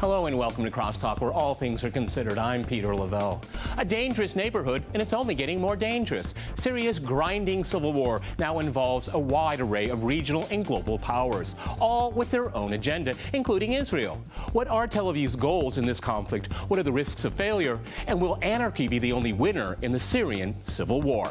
Hello and welcome to Crosstalk, where all things are considered. I'm Peter Lavelle. A dangerous neighborhood, and it's only getting more dangerous. Syria's grinding civil war now involves a wide array of regional and global powers, all with their own agenda, including Israel. What are Tel Aviv's goals in this conflict? What are the risks of failure? And will anarchy be the only winner in the Syrian civil war?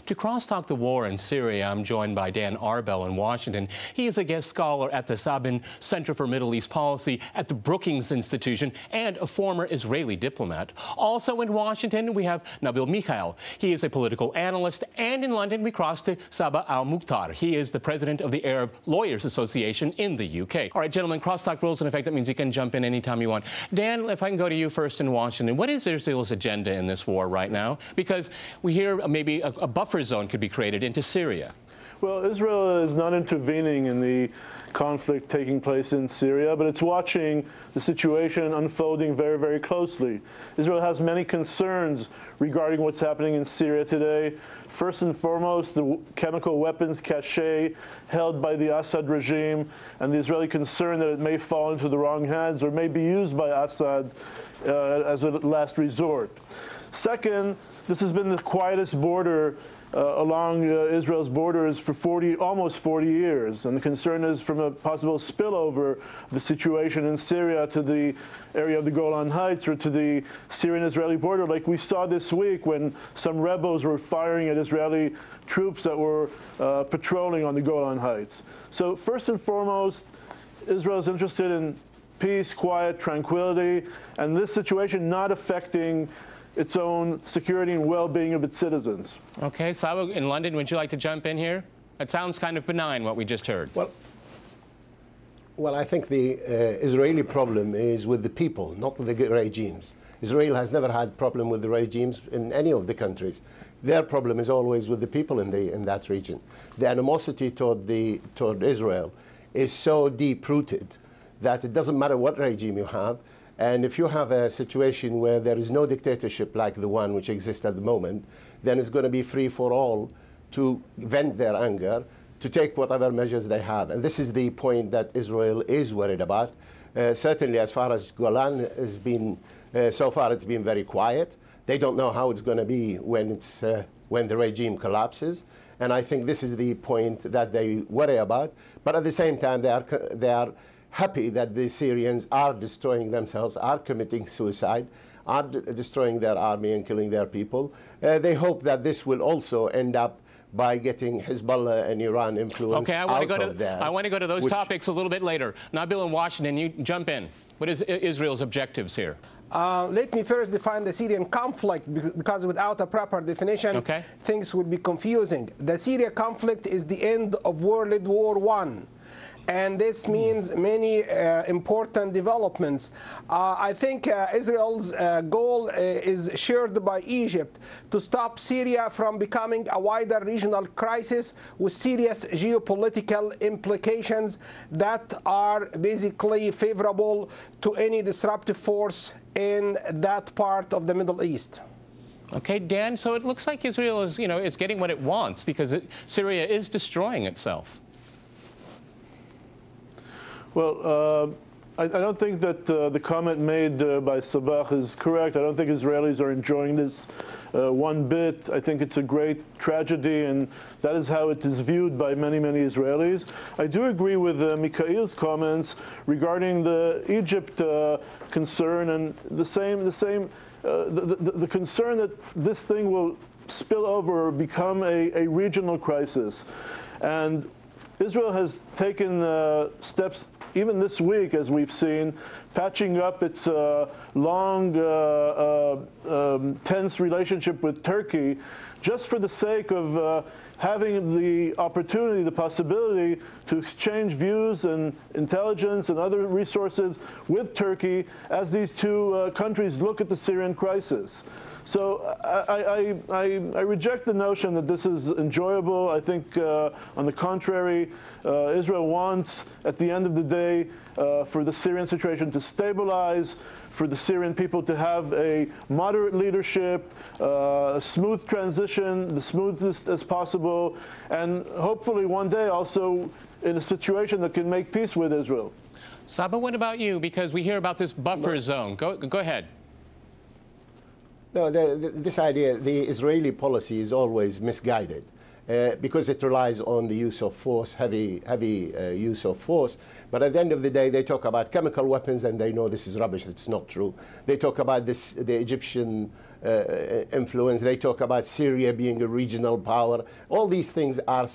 To crosstalk the war in Syria, I'm joined by Dan Arbel in Washington. He is a guest scholar at the Sabin Center for Middle East Policy at the Brookings Institution and a former Israeli diplomat. Also in Washington, we have Nabil Mikhail. He is a political analyst. And in London, we cross to Sabah Al-Mukhtar. He is the president of the Arab Lawyers Association in the UK. All right, gentlemen, crosstalk rules in effect. That means you can jump in anytime you want. Dan, if I can go to you first in Washington, what is Israel's agenda in this war right now? Because we hear maybe a buffer zone could be created into Syria. Well, Israel is not intervening in the conflict taking place in Syria, but it's watching the situation unfolding very, very closely. Israel has many concerns regarding what's happening in Syria today. First and foremost, the chemical weapons cache held by the Assad regime and the Israeli concern that it may fall into the wrong hands or may be used by Assad as a last resort. Second, this has been the quietest border along Israel's borders for almost 40 years. And the concern is from a possible spillover of the situation in Syria to the area of the Golan Heights or to the Syrian-Israeli border, like we saw this week when some rebels were firing at Israeli troops that were patrolling on the Golan Heights. So first and foremost, Israel is interested in peace, quiet, tranquility, and this situation not affecting its own security and well-being of its citizens. Okay, Sabo, in London, would you like to jump in here? It sounds kind of benign, what we just heard. Well, I think the Israeli problem is with the people, not with the regimes. Israel has never had problem with the regimes in any of the countries. Their problem is always with the people in that region. The animosity toward Israel is so deep-rooted that it doesn't matter what regime you have. And if you have a situation where there is no dictatorship like the one which exists at the moment, then it's going to be free for all to vent their anger, to take whatever measures they have. And this is the point that Israel is worried about. Certainly, as far as Golan has been, so far it's been very quiet. They don't know how it's going to be when the regime collapses. And I think this is the point that they worry about. But at the same time, they are happy that the Syrians are destroying themselves, are committing suicide, are destroying their army and killing their people. They hope that this will also end up by getting Hezbollah and Iran influence out of there. I want to go to those topics a little bit later. Nabil in Washington, you jump in. What is Israel's objectives here? Let me first define the Syrian conflict, because without a proper definition, things would be confusing. The Syria conflict is the end of World War I. And this means many important developments. I think Israel's goal is shared by Egypt to stop Syria from becoming a wider regional crisis with serious geopolitical implications that are basically favorable to any disruptive force in that part of the Middle East. Okay, Dan, so it looks like Israel is, is getting what it wants because Syria is destroying itself. Well, I don't think that the comment made by Sabah is correct. I don't think Israelis are enjoying this one bit. I think it's a great tragedy, and that is how it is viewed by many, many Israelis. I do agree with Mikhail's comments regarding the Egypt concern and the concern that this thing will spill over or become a regional crisis. And Israel has taken steps even this week, as we've seen, patching up its long, tense relationship with Turkey, just for the sake of having the opportunity, the possibility to exchange views and intelligence and other resources with Turkey as these two countries look at the Syrian crisis. So I reject the notion that this is enjoyable. I think, on the contrary, Israel wants, at the end of the day, for the Syrian situation to stabilize, for the Syrian people to have a moderate leadership, a smooth transition, the smoothest as possible, and hopefully one day also in a situation that can make peace with Israel. Saba, what about you? Because we hear about this buffer zone. Go ahead. No, this idea, the Israeli policy is always misguided because it relies on the use of force, heavy use of force. But at the end of the day, they talk about chemical weapons, and they know this is rubbish. It's not true. They talk about the Egyptian influence. They talk about Syria being a regional power. All these things are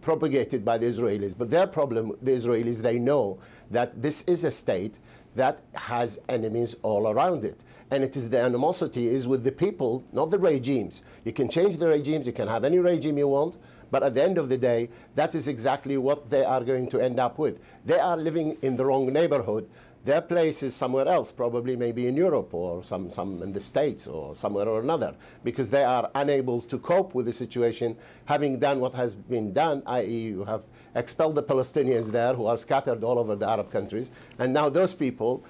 propagated by the Israelis. But their problem, the Israelis, they know that this is a state that has enemies all around it. And it is the animosity is with the people, not the regimes. You can change the regimes, you can have any regime you want, but at the end of the day, that is exactly what they are going to end up with. They are living in the wrong neighborhood. Their place is somewhere else, probably maybe in Europe or some in the States or somewhere or another, because they are unable to cope with the situation, having done what has been done, i.e. you have expelled the Palestinians there who are scattered all over the Arab countries, and now those people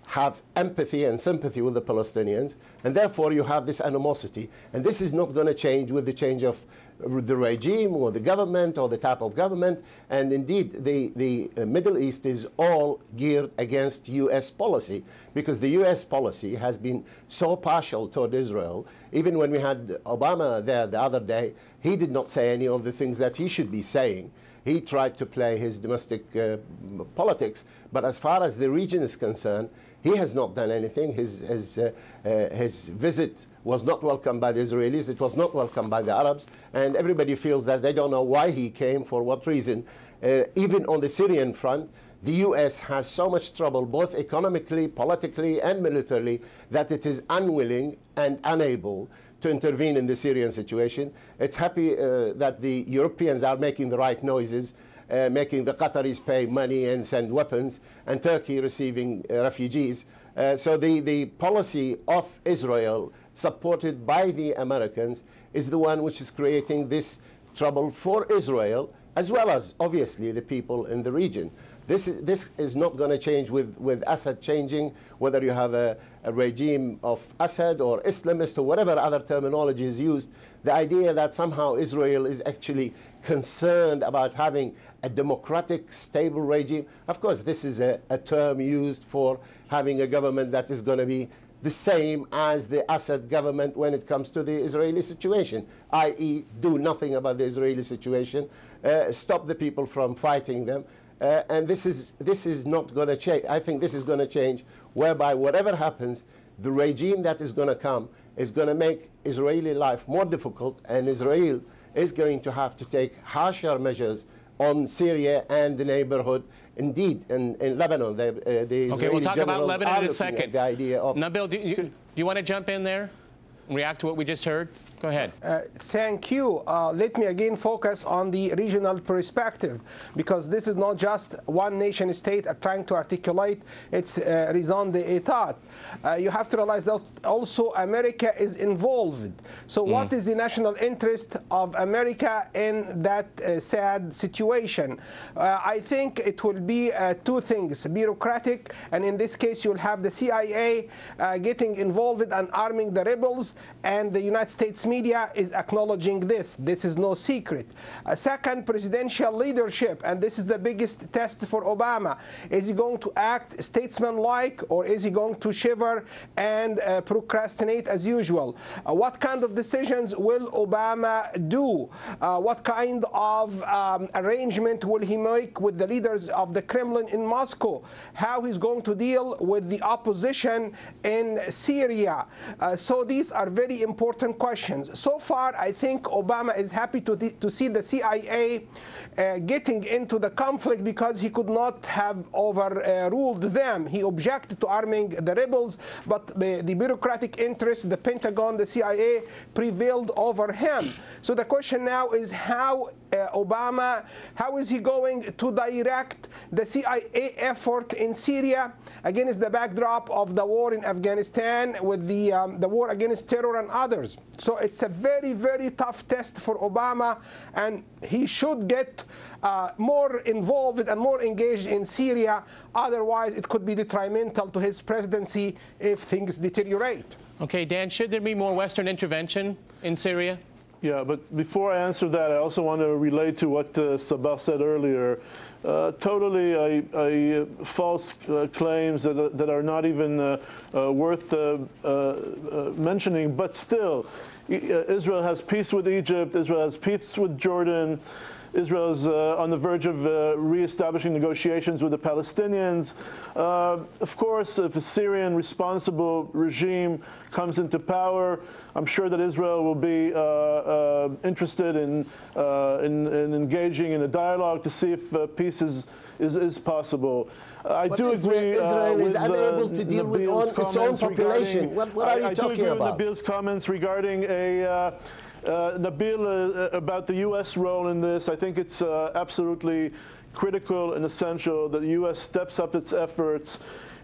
have empathy and sympathy with the Palestinians, and therefore you have this animosity. And this is not going to change with the change of the regime or the government or the type of government. And indeed, the Middle East is all geared against U.S. policy, because the U.S. policy has been so partial toward Israel. Even when we had Obama there the other day, he did not say any of the things that he should be saying. He tried to play his domestic politics, but as far as the region is concerned, he has not done anything. His visit was not welcomed by the Israelis. It was not welcomed by the Arabs. And everybody feels that they don't know why he came, for what reason. Even on the Syrian front, the U.S. has so much trouble, both economically, politically, and militarily, that it is unwilling and unable to intervene in the Syrian situation. It's happy that the Europeans are making the right noises, making the Qataris pay money and send weapons, and Turkey receiving refugees. So the policy of Israel, supported by the Americans, is the one which is creating this trouble for Israel, as well as, obviously, the people in the region. This is not going to change with Assad changing, whether you have a regime of Assad or Islamist or whatever other terminology is used. The idea that somehow Israel is actually concerned about having a democratic, stable regime. Of course, this is a term used for having a government that is going to be the same as the Assad government when it comes to the Israeli situation, i.e. do nothing about the Israeli situation, stop the people from fighting them. And this is not going to change. I think this is going to change, whereby whatever happens, the regime that is going to come is going to make Israeli life more difficult, and Israel is going to have to take harsher measures on Syria and the neighborhood. Indeed, in Lebanon, the Israeli we'll talk about generals Lebanon are in a second. the idea of Nabil, do you want to jump in there and react to what we just heard? Go ahead. Thank you. Let me again focus on the regional perspective, because this is not just one nation state trying to articulate its raison d'etat. You have to realize that also America is involved. So what is the national interest of America in that sad situation? I think it will be two things: bureaucratic, and in this case you'll have the CIA getting involved and arming the rebels, and the United States media is acknowledging this. This is no secret. Second, presidential leadership, and this is the biggest test for Obama. Is he going to act statesman-like, or is he going to shiver and procrastinate as usual? What kind of decisions will Obama do? What kind of arrangement will he make with the leaders of the Kremlin in Moscow? How he's going to deal with the opposition in Syria? So these are are very important questions. So far, I think Obama is happy to see the CIA getting into the conflict because he could not have overruled them. He objected to arming the rebels, but the bureaucratic interests, the Pentagon, the CIA, prevailed over him. So the question now is how is he going to direct the CIA effort in Syria against the backdrop of the war in Afghanistan with the war against terror and others. So it's a very, very tough test for Obama, and he should get more involved and more engaged in Syria. Otherwise, it could be detrimental to his presidency if things deteriorate. Okay, Dan, should there be more Western intervention in Syria? Yeah, but before I answer that, I also want to relate to what Sabah said earlier. Totally false claims that are not even worth mentioning. But still, Israel has peace with Egypt. Israel has peace with Jordan. Israel is on the verge of reestablishing negotiations with the Palestinians. Of course, if a Syrian responsible regime comes into power, I'm sure that Israel will be interested in engaging in a dialogue to see if peace is possible. I do agree Israel is unable to deal with its own population. What are you talking about? I do agree with Nabil's comments regarding Nabil, about the U.S. role in this. I think it's absolutely critical and essential that the U.S. steps up its efforts,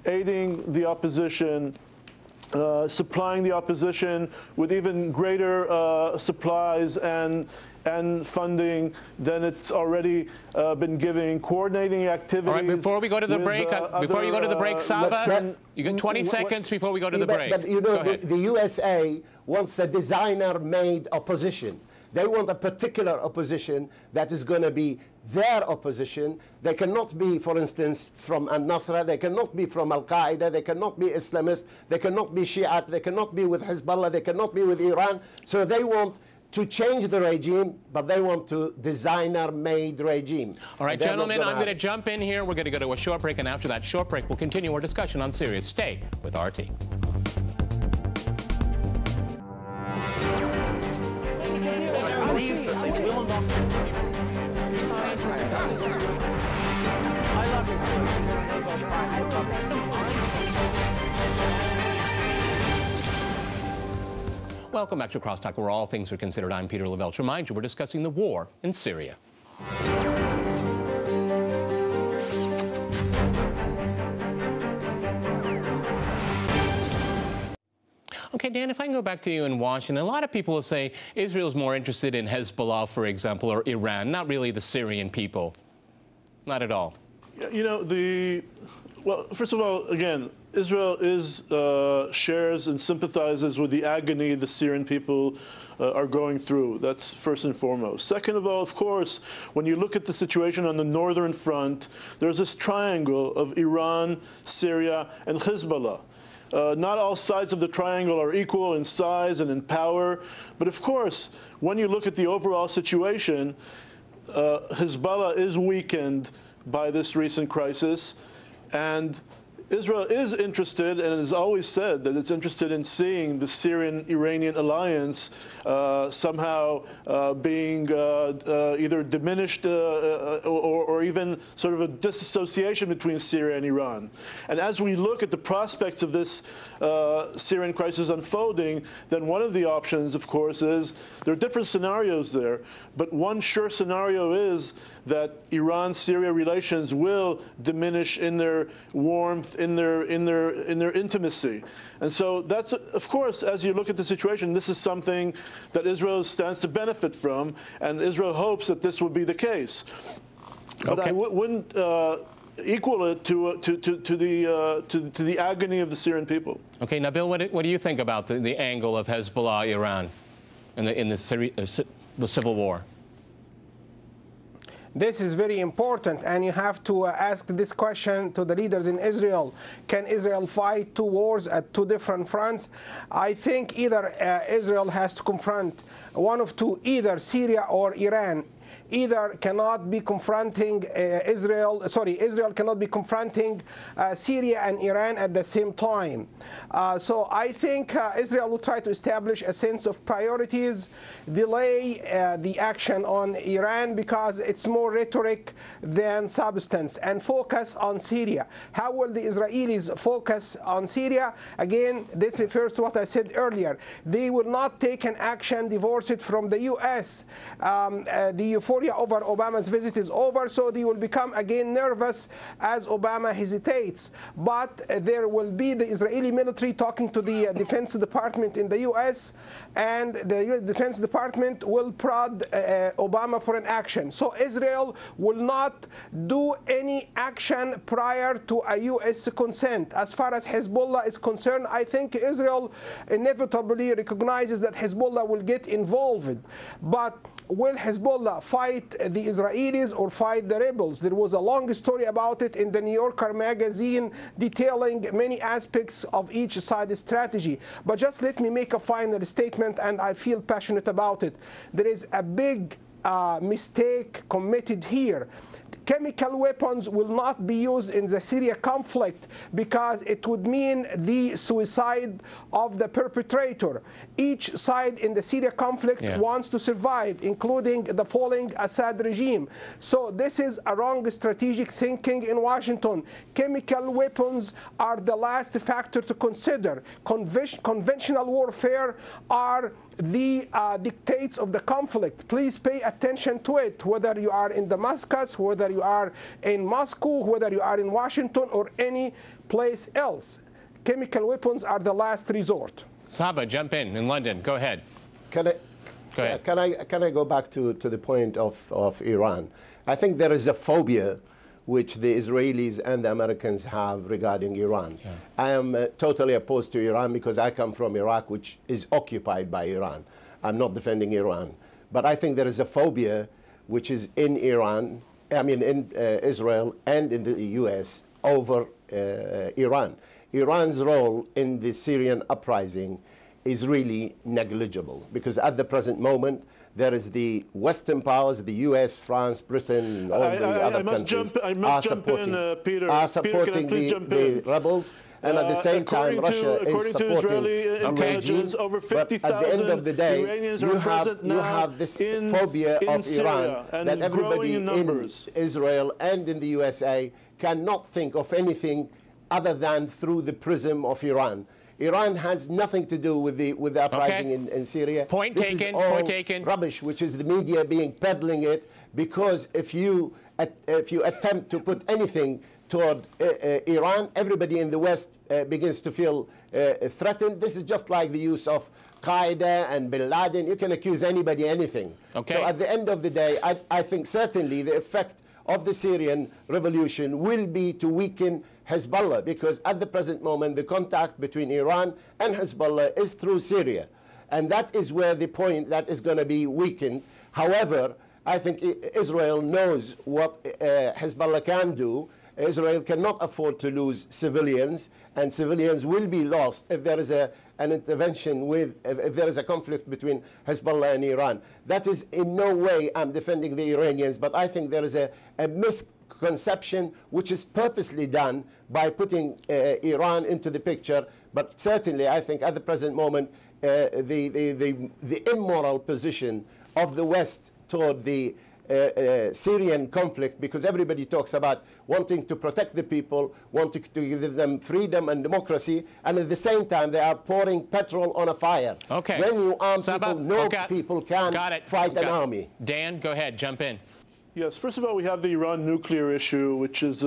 aiding the opposition, supplying the opposition with even greater supplies and funding than it's already been giving, coordinating activities. All right, before we go to the break, Saba, you get 20 seconds before we go to the break. But you know, the USA wants a designer-made opposition. They want a particular opposition that is going to be their opposition. They cannot be, for instance, from al-Nusra. They cannot be from Al-Qaeda. They cannot be Islamist. They cannot be Shiite. They cannot be with Hezbollah. They cannot be with Iran. So they want to change the regime, but they want to designer-made regime. All right, gentlemen, I'm going to jump in here. We're going to go to a short break, and after that short break, we'll continue our discussion on Syria. Stay with RT. Welcome back to Crosstalk, where all things are considered. I'm Peter Lavelle. To remind you, we're discussing the war in Syria. Okay, Dan, if I can go back to you in Washington, a lot of people will say Israel's more interested in Hezbollah, for example, or Iran, not really the Syrian people. Not at all. You know, well, first of all, again, Israel shares and sympathizes with the agony the Syrian people are going through. That's first and foremost. Second of all, of course, when you look at the situation on the northern front, there's this triangle of Iran, Syria, and Hezbollah. Not all sides of the triangle are equal in size and in power, but of course, when you look at the overall situation, Hezbollah is weakened by this recent crisis, and Israel is interested, and has always said that it's interested in seeing the Syrian-Iranian alliance somehow being either diminished or even sort of a disassociation between Syria and Iran. And as we look at the prospects of this Syrian crisis unfolding, then one of the options, of course, is there are different scenarios there, but one sure scenario is that Iran-Syria relations will diminish in their warmth, in their intimacy. And so that's, of course, as you look at the situation, this is something that Israel stands to benefit from, and Israel hopes that this will be the case. But I wouldn't equal it to the agony of the Syrian people. Okay, Nabil, what do you think about the angle of Hezbollah, Iran, in the civil war? This is very important, and you have to ask this question to the leaders in Israel. Can Israel fight two wars at two different fronts? I think either Israel has to confront one of two, either Syria or Iran. either cannot be confronting Israel cannot be confronting Syria and Iran at the same time. So I think Israel will try to establish a sense of priorities, delay the action on Iran because it's more rhetoric than substance, and focus on Syria. How will the Israelis focus on Syria? Again, this refers to what I said earlier. They will not take an action divorced from the U.S. The euphoria over Obama's visit is over, so they will become again nervous as Obama hesitates. But there will be the Israeli military talking to the Defense Department in the U.S., and the Defense Department will prod Obama for an action. So Israel will not do any action prior to a U.S. consent. As far as Hezbollah is concerned, I think Israel inevitably recognizes that Hezbollah will get involved. But will Hezbollah fight the Israelis or fight the rebels? There was a long story about it in the New Yorker magazine detailing many aspects of each side's strategy. But just let me make a final statement, and I feel passionate about it. There is a big mistake committed here. Chemical weapons will not be used in the Syria conflict because it would mean the suicide of the perpetrator. Each side in the Syria conflict wants to survive, including the falling Assad regime. So this is a wrong strategic thinking in Washington. Chemical weapons are the last factor to consider. Conventional warfare are the dictates of the conflict. Please pay attention to it, whether you are in Damascus, whether you are in Moscow, whether you are in Washington or any place else. Chemical weapons are the last resort. Saba, jump in London. Go ahead. Can I go back to the point of Iran? I think there is a phobia which the Israelis and the Americans have regarding Iran. Yeah. I am totally opposed to Iran because I come from Iraq, which is occupied by Iran. I'm not defending Iran. But I think there is a phobia which is in Iran, I mean in Israel and in the US over Iran. Iran's role in the Syrian uprising is really negligible because at the present moment, there is the Western powers, the U.S., France, Britain, all the other countries are supporting the rebels. And at the same time, Russia is supporting the regime. But at the end of the day, you have this phobia of Iran that everybody in Israel and in the USA cannot think of anything other than through the prism of Iran. Iran has nothing to do with the uprising in Syria. Point taken. Point taken. Rubbish, which is the media being peddling it. Because if you attempt to put anything toward Iran, everybody in the West begins to feel threatened. This is just like the use of Qaeda and Bin Laden. You can accuse anybody anything. Okay. So at the end of the day, I think certainly the effect of the Syrian revolution will be to weaken Hezbollah, because at the present moment the contact between Iran and Hezbollah is through Syria, and that is where the point that is going to be weakened. However, I think Israel knows what Hezbollah can do. Israel cannot afford to lose civilians, and civilians will be lost if there is an intervention if there is a conflict between Hezbollah and Iran. That is in no way I'm defending the Iranians, but I think there is a misconception which is purposely done by putting Iran into the picture. But certainly I think at the present moment the immoral position of the West toward the Syrian conflict, because everybody talks about wanting to protect the people, wanting to give them freedom and democracy, and at the same time they are pouring petrol on a fire. Okay. When you arm people, no people can fight an army. Dan, go ahead, jump in. Yes, first of all, we have the Iran nuclear issue, which is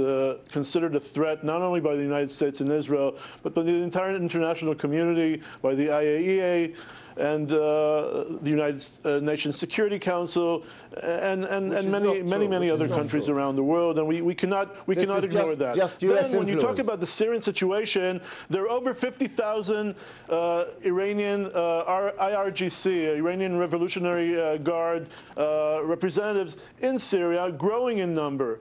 considered a threat not only by the United States and Israel, but by the entire international community, by the IAEA, and the United Nations Security Council, and many other countries around the world, and we cannot ignore that. Then, when you talk about the Syrian situation, there are over 50,000 Iranian IRGC, Iranian Revolutionary Guard representatives in Syria, growing in number.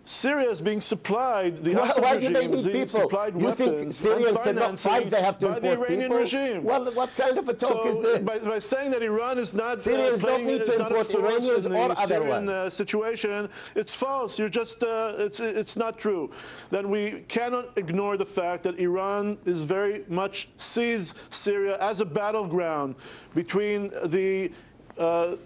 Syria is being supplied, the Assad why do they regime is need being people? supplied You weapons think Syrians cannot fight, they have to by the import Iranian people? regime. Well, what kind of a talk is this? By saying that Iran is not Syrians don't need to import Iranians or other Syrian ones. situation, it's false. You're just, it's not true. Then we cannot ignore the fact that Iran is very much sees Syria as a battleground between the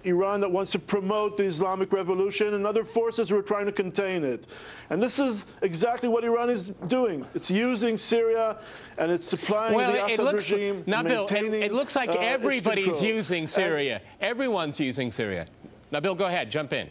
Iran that wants to promote the Islamic Revolution and other forces who are trying to contain it. And this is exactly what Iran is doing. It's using Syria and it's supplying the Assad regime, maintaining it looks like everybody's using Syria. Everyone's using Syria. Nabil, go ahead, jump in.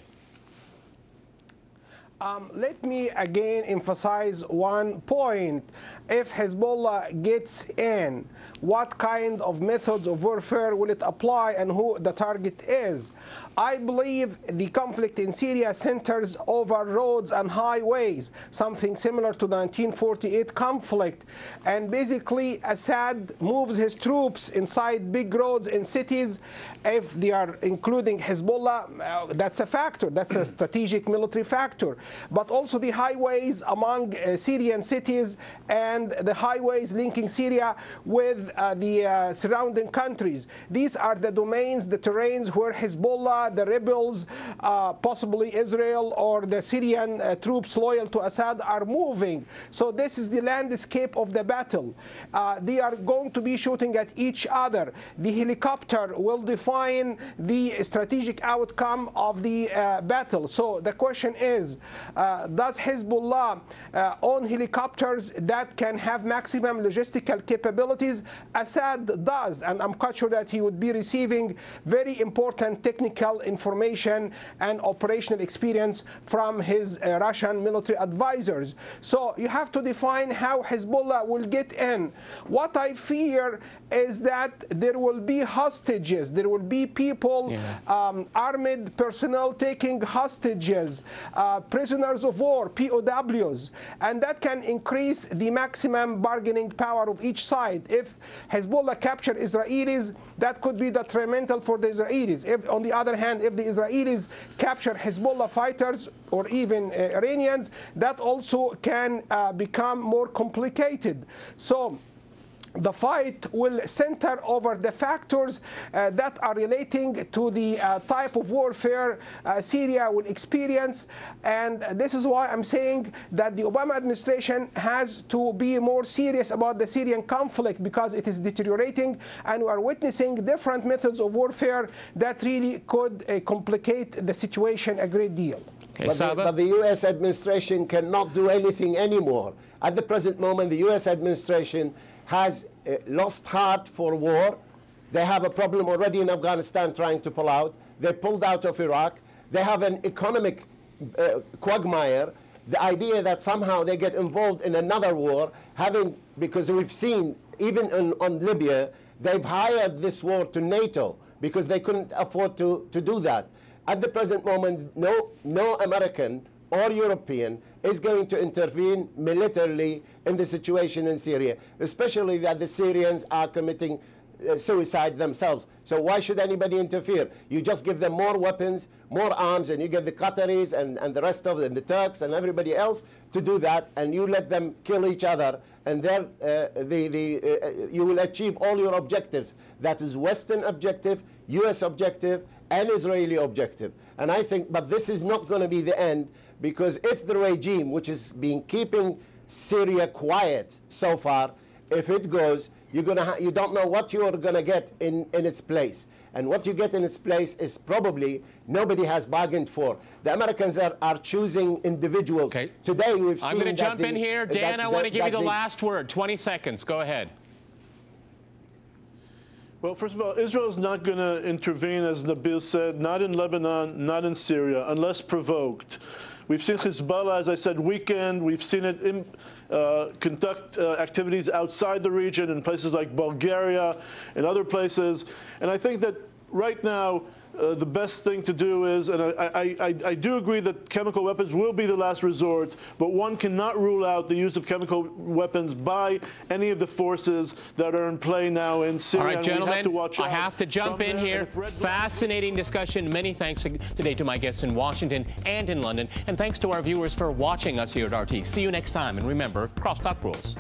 Let me again emphasize one point. If Hezbollah gets in, what kind of methods of warfare will it apply and who the target is? I believe the conflict in Syria centers over roads and highways, something similar to the 1948 conflict. And basically, Assad moves his troops inside big roads in cities. If they are including Hezbollah, that's a factor. That's a strategic military factor. But also the highways among Syrian cities and the highways linking Syria with the surrounding countries. These are the domains, the terrains where Hezbollah, the rebels, possibly Israel or the Syrian troops loyal to Assad are moving. So this is the landscape of the battle. They are going to be shooting at each other. The helicopter will define the strategic outcome of the battle. So the question is, does Hezbollah own helicopters that can have maximum logistical capabilities? Assad does, and I'm quite sure that he would be receiving very important technical information and operational experience from his Russian military advisors. So you have to define how Hezbollah will get in. What I fear is that there will be hostages. There will be people, armed personnel taking hostages, prisoners of war, POWs, and that can increase the maximum bargaining power of each side. If Hezbollah capture Israelis, that could be detrimental for the Israelis. If, on the other hand, if the Israelis capture Hezbollah fighters or even Iranians, that also can become more complicated. So the fight will center over the factors that are relating to the type of warfare Syria will experience. And this is why I'm saying that the Obama administration has to be more serious about the Syrian conflict, because it is deteriorating and we are witnessing different methods of warfare that really could complicate the situation a great deal. But the U.S. administration cannot do anything anymore. At the present moment, the U.S. administration has lost heart for war. They have a problem already in Afghanistan trying to pull out. They pulled out of Iraq. They have an economic quagmire. The idea that somehow they get involved in another war, because we've seen, even on Libya, they've hired this war to NATO because they couldn't afford to do that. At the present moment, no American or European is going to intervene militarily in the situation in Syria, especially that the Syrians are committing suicide themselves. So why should anybody interfere? You just give them more weapons, more arms, and you give the Qataris and the rest of them, the Turks and everybody else to do that, and you let them kill each other, and then you will achieve all your objectives. That is Western objective, US objective, and Israeli objective. And I think, but this is not going to be the end, because if the regime, which has been keeping Syria quiet so far, if it goes, you don't know what you're going to get in its place. And what you get in its place is probably nobody has bargained for. The Americans are choosing individuals. Okay. Today we've seen I'm going to jump in here. Dan, I want to give you the last word. 20 seconds. Go ahead. Well, first of all, Israel is not going to intervene, as Nabil said, not in Lebanon, not in Syria, unless provoked. We've seen Hezbollah, as I said, weakened. We've seen it conduct activities outside the region in places like Bulgaria and other places. And I think that right now, the best thing to do is, and I do agree that chemical weapons will be the last resort, but one cannot rule out the use of chemical weapons by any of the forces that are in play now in Syria. All right, gentlemen, I have to jump in here. Fascinating discussion. Many thanks today to my guests in Washington and in London, and thanks to our viewers for watching us here at RT. See you next time, and remember, crosstalk rules.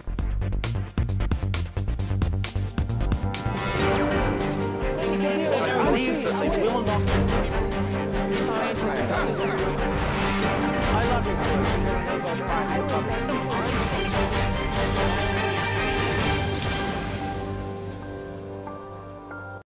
I love it.